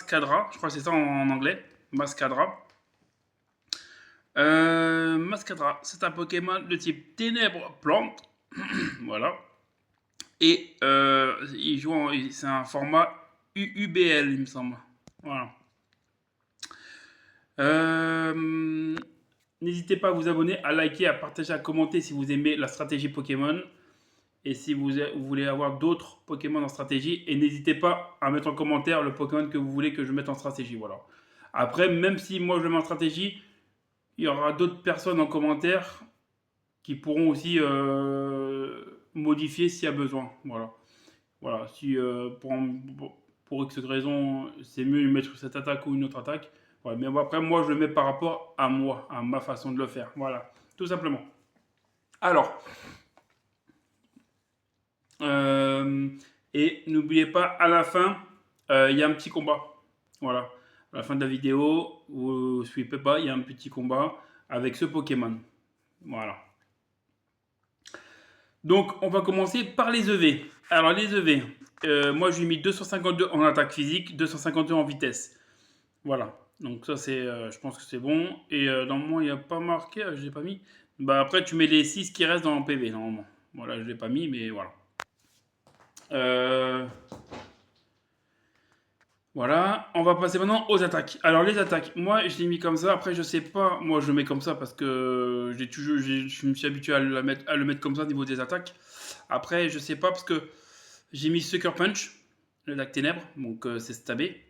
Mascadra, je crois que c'est ça en anglais. Mascadra. Mascadra, c'est un Pokémon de type ténèbres plante. Voilà. Et c'est un format UUBL, il me semble. Voilà. Euh, N'hésitez pas à vous abonner, à liker, à partager, à commenter si vous aimez la stratégie Pokémon. Et si vous voulez avoir d'autres Pokémon en stratégie. Et n'hésitez pas à mettre en commentaire le Pokémon que vous voulez que je mette en stratégie. Voilà. Après, même si moi je le mets en stratégie, il y aura d'autres personnes en commentaire qui pourront aussi modifier s'il y a besoin. Voilà. Voilà. Si pour X raison, c'est mieux de mettre cette attaque ou une autre attaque. Ouais, mais après, moi, je le mets par rapport à moi, à ma façon de le faire. Voilà, tout simplement. Alors, euh, et n'oubliez pas, à la fin, il y a un petit combat. Voilà. À la fin de la vidéo, vous ne suivez pas, il y a un petit combat avec ce Pokémon. Voilà. Donc, on va commencer par les EV. Alors, les EV, moi, je lui ai mis 252 en attaque physique, 252 en vitesse. Voilà. Donc ça, je pense que c'est bon. Et normalement, il n'y a pas marqué, je l'ai pas mis. Bah après, tu mets les 6 qui restent dans le PV, normalement. Voilà, je l'ai pas mis, mais voilà. Euh, voilà, on va passer maintenant aux attaques. Alors les attaques, moi je l'ai mis comme ça. Après, je sais pas, moi je le mets comme ça parce que je me suis habitué à le mettre comme ça au niveau des attaques. Après, je sais pas parce que j'ai mis Sucker Punch, l'attaque ténèbres, donc c'est stabé.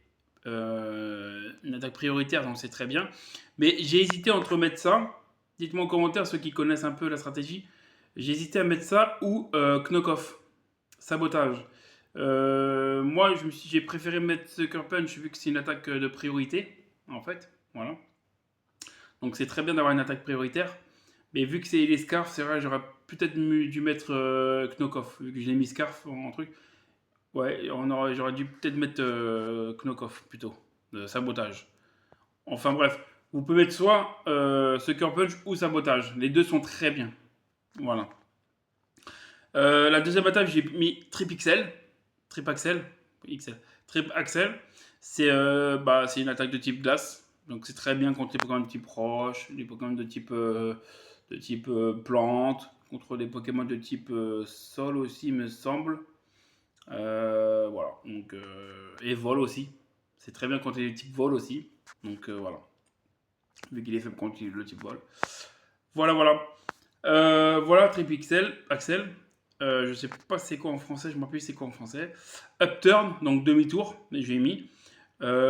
Une attaque prioritaire, donc c'est très bien. Mais j'ai hésité entre mettre ça. Dites-moi en commentaire ceux qui connaissent un peu la stratégie. J'ai hésité à mettre ça ou Knock-Off, sabotage. Moi, j'ai préféré mettre Sucker Punch vu que c'est une attaque de priorité, en fait. Voilà. Donc c'est très bien d'avoir une attaque prioritaire. Mais vu que c'est les Scarfs, c'est vrai, j'aurais peut-être dû mettre Knock-Off, vu que j'ai mis Scarf en truc. Ouais, j'aurais dû peut-être mettre Knock-Off plutôt, sabotage. Enfin bref, vous pouvez mettre soit Sucker Punch ou sabotage. Les deux sont très bien. Voilà. La deuxième attaque, j'ai mis Trip XL. Trip Axel. XL. Trip Axel. C'est une attaque de type glace. Donc c'est très bien contre les Pokémon de type roche, les Pokémon de type plante, contre les Pokémon de type sol aussi, me semble. Voilà. Donc, et vol aussi. C'est très bien contre les types vol aussi. Donc voilà. Vu qu'il est faible contre le type vol. Voilà, voilà. Voilà, Tripixel, Axel. Je sais pas c'est quoi en français, je me rappelle c'est quoi en français. Upturn, donc demi-tour, j'ai mis.